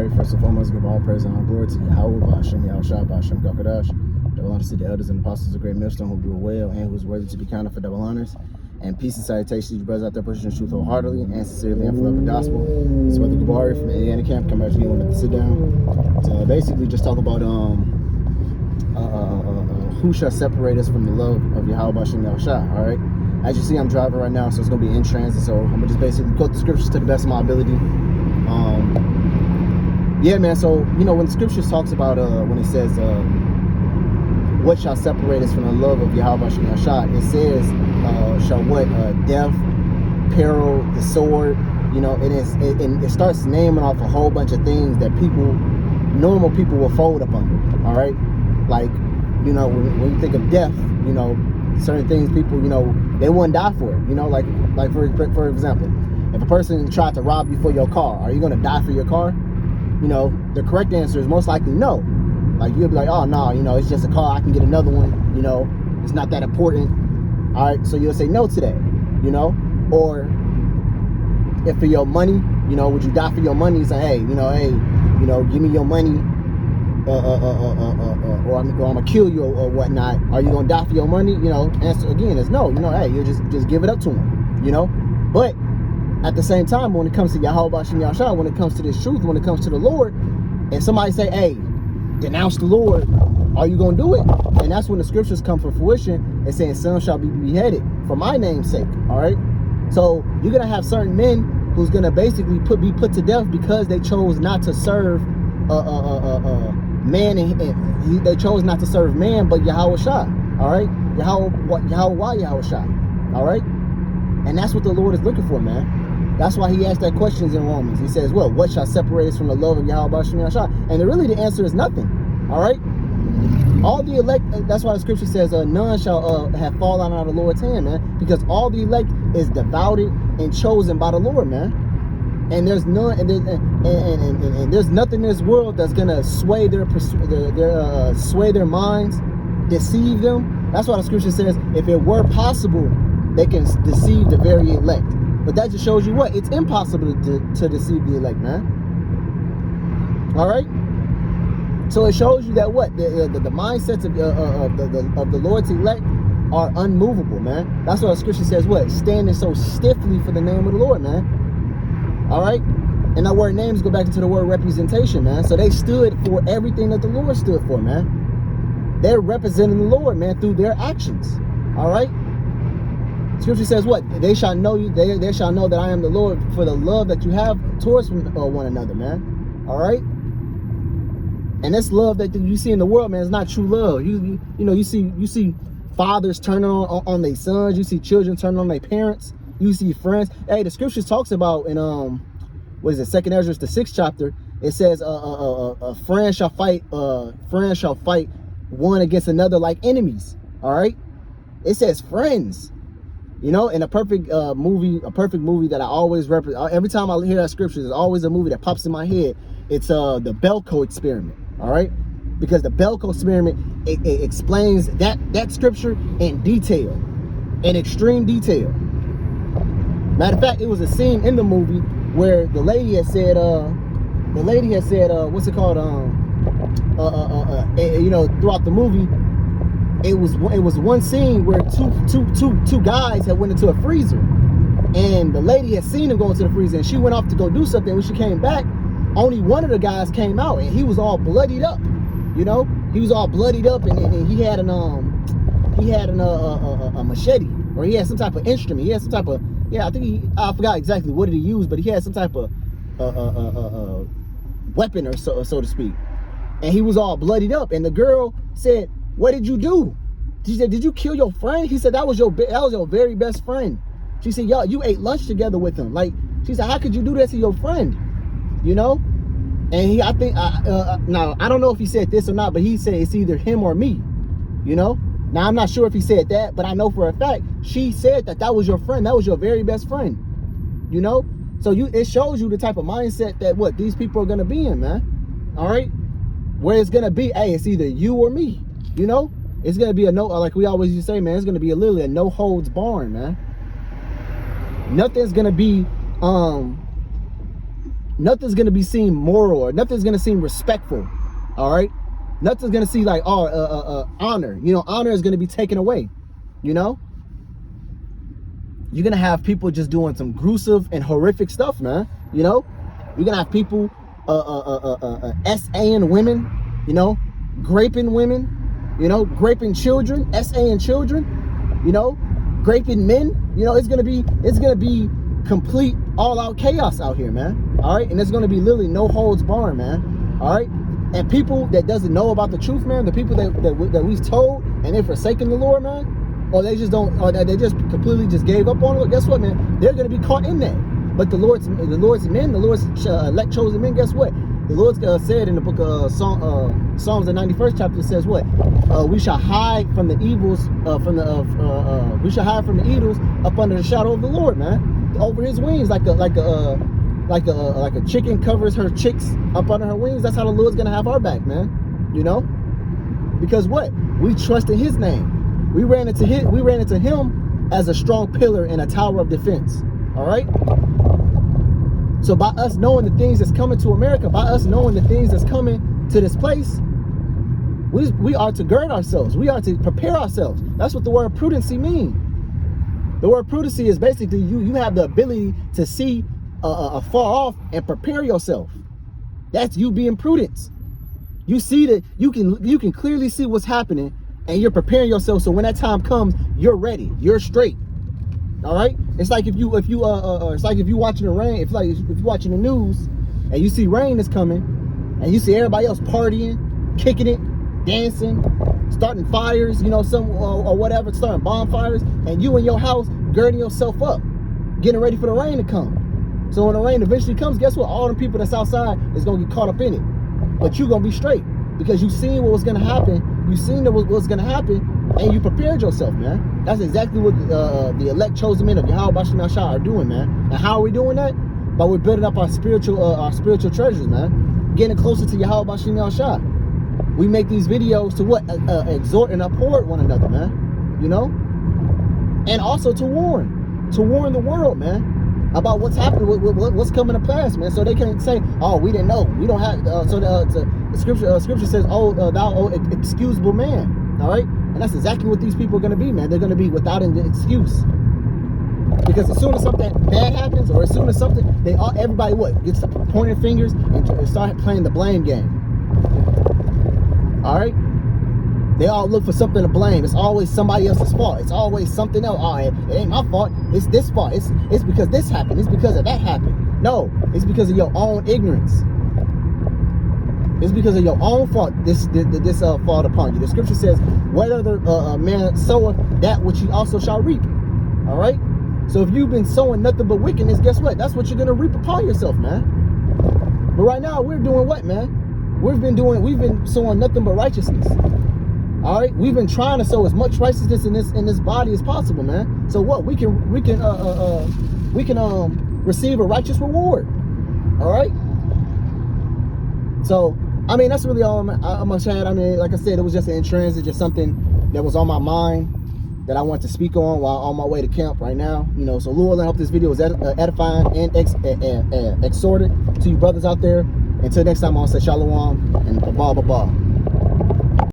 Gabari. First and foremost, give all praise and all glory to Yahweh, Ba'ashem, Yahushua, Ba'ashem, Kakadash. Double honors to the elders and apostles of Great Millstone who do it well and who is worthy to be counted for double honors. And peace and salutations to you brothers out there pushing the truth wholeheartedly and sincerely and for the gospel. This is Brother Gabari from the Indiana camp. Come back to you wanted to sit down to basically just talk about who shall separate us from the love of Yahweh, Ba'ashem, Yahushua. All right. As you see, I'm driving right now, so it's going to be in transit. So I'm going to just basically quote the scriptures to the best of my ability. Yeah, man. So, you know, when the scriptures talks about, when it says, what shall separate us from the love of Yahweh, Ba'ashem, Yahushua, it says, shall what? Death, peril, the sword. You know, it starts naming off a whole bunch of things that normal people will fold up under. All right. Like, you know, when you think of death, you know, certain things people, you know, they wouldn't die for it. You know, like for example, if a person tried to rob you for your car, are you going to die for your car? You know, the correct answer is most likely no. Like, you'll be like, oh no, you know, it's just a car, I can get another one, you know, it's not that important. All right, so you'll say no to that, you know. Or if for your money, you know, would you die for your money? You say, hey, you know, give me your money, or I'm gonna kill you or whatnot. Are you gonna die for your money? You know, answer again is no. You know, hey, you just give it up to him. You know, but at the same time, when it comes to Yahweh, Ba'ashem, Yahushua, when it comes to this truth, when it comes to the Lord, if somebody say, hey, denounce the Lord, are you gonna do it? And that's when the scriptures come from fruition and saying, some shall be beheaded for my name's sake. All right, so you're gonna have certain men who's gonna basically be put to death because they chose not to serve man, and they chose not to serve man but Yahweh Shai. All right, Yahweh Shai. All right, and that's what the Lord is looking for, man. That's why he asked that questions in Romans. He says, well, what shall separate us from the love of Yahweh, Ba'ashem, Yahushua? And really the answer is nothing. All right, all the elect, that's why the scripture says none shall have fallen out of the Lord's hand, man, because all the elect is devoted and chosen by the Lord, man. And there's none, and there's nothing in this world that's gonna sway sway their minds, deceive them. That's why the scripture says, if it were possible, they can deceive the very elect. But that just shows you what? It's impossible to deceive the elect, man. All right. So it shows you that what the mindsets of the Lord's elect are unmovable, man. That's why the scripture says what? Standing so stiffly for the name of the Lord, man. All right, and that word names go back into the word representation, man. So they stood for everything that the Lord stood for, man. They're representing the Lord, man, through their actions. All right. Scripture says what? They shall know you. They shall know that I am the Lord for the love that you have towards one another, man. All right. And this love that you see in the world, man, is not true love. You know, you see fathers turning on their sons. You see children turning on their parents. You see friends. Hey, the scriptures talks about in what is it, 2nd Ezra, the 6th chapter. It says a friend shall fight one against another like enemies. All right. It says friends. You know, in a perfect movie that I always represent. Every time I hear that scripture, there's always a movie that pops in my head. It's the Belko experiment. All right, because the Belko experiment it explains that scripture in detail, in extreme detail. Matter of fact, it was a scene in the movie where the lady had said, what's it called? You know, throughout the movie, it was one scene where two guys had went into a freezer, and the lady had seen him go into the freezer, and she went off to go do something. When she came back, only one of the guys came out, and he was all bloodied up. You know, he was all bloodied up, and he had a machete, or he had some type of instrument. He had some type of I forgot exactly what did he use, but he had some type of weapon or so to speak, and he was all bloodied up. And the girl said, "What did you do?" She said, "Did you kill your friend?" He said, "That was your very best friend." She said, "Yo, you ate lunch together with him." Like, she said, "How could you do that to your friend?" You know. And I think now I don't know if he said this or not, but he said it's either him or me. You know. Now, I'm not sure if he said that, but I know for a fact she said that was your friend. That was your very best friend. You know? So it shows you the type of mindset that what these people are going to be in, man. All right? Where it's going to be, hey, it's either you or me. You know? It's going to be a no, like we always used to say, man, it's going to be literally a no holds barred, man. Nothing's going to be nothing's gonna be seen moral, or nothing's gonna seem respectful. All right, nothing's gonna see like honor. You know, honor is gonna be taken away. You know, you're gonna have people just doing some gruesome and horrific stuff, man. You know, you're gonna have people SAing women, you know, graping women, you know, graping children, SAing children, you know, graping men. You know, it's gonna be complete all-out chaos out here, man. All right, and it's gonna be literally no holds barred, man. All right, and people that doesn't know about the truth, man, the people that we've told and they've forsaken the Lord, man, or they just don't, or they just completely just gave up on it. Guess what, man? They're gonna be caught in that. But the Lord's men, the Lord's elect chosen men, guess what? The Lord said in the book of Psalms, the 91st chapter, says what? We shall hide from the evils, we shall hide from the evils up under the shadow of the Lord, man. Over His wings, like a chicken covers her chicks up under her wings. That's how the Lord's gonna have our back, man. You know, because what? We trust in His name. We ran into Him as a strong pillar and a tower of defense. All right. So by us knowing the things that's coming to America, by us knowing the things that's coming to this place, we are to gird ourselves. We are to prepare ourselves. That's what the word prudency means. The word prudency is basically you have the ability to see afar off and prepare yourself. That's you being prudent. You see that you can clearly see what's happening, and you're preparing yourself. So when that time comes, you're ready. You're straight. All right. It's like if you watching the rain. If you're watching the news and you see rain is coming, and you see everybody else partying, kicking it, dancing, starting fires, you know, or whatever, starting bonfires, and you in your house girding yourself up, getting ready for the rain to come. So when the rain eventually comes, guess what? All the people that's outside is gonna get caught up in it, but you're gonna be straight because you seen what was gonna happen. You seen what's gonna happen, and you prepared yourself, man. That's exactly what the elect chosen men of Yahweh Bashim Shah are doing, man. And how are we doing that? By we're building up our spiritual treasures, man. Getting closer to Yahweh Bashim Shah. We make these videos to what? Exhort and uphold one another, man. You know? And also to warn the world, man, about what's happening, what's coming to pass, man. So they can't say, oh, we didn't know. We don't have, the scripture says, oh, thou, oh, excusable man. All right? And that's exactly what these people are going to be, man. They're going to be without an excuse. Because as soon as something bad happens, or as soon as something, everybody what? Gets to pointing fingers and start playing the blame game. All right? They all look for something to blame. It's always somebody else's fault. It's always something else. Oh, it ain't my fault. It's this fault. It's because this happened. It's because of that happened. No, it's because of your own ignorance. It's because of your own fault. This fall upon you. The scripture says, "Whether a man soweth, that which he also shall reap." All right. So if you've been sowing nothing but wickedness, guess what? That's what you're gonna reap upon yourself, man. But right now we're doing what, man? We've been sowing nothing but righteousness. All right. We've been trying to sow as much righteousness in this body as possible, man. So what? We can receive a righteous reward. All right. So. I mean, that's really all I'm gonna say. I mean, like I said, it was just an entrance. It's just something that was on my mind that I want to speak on while on my way to camp right now. You know, so Lord, I hope this video was edifying and exhorted to you brothers out there. Until next time, I'll say shalom and blah, blah, blah.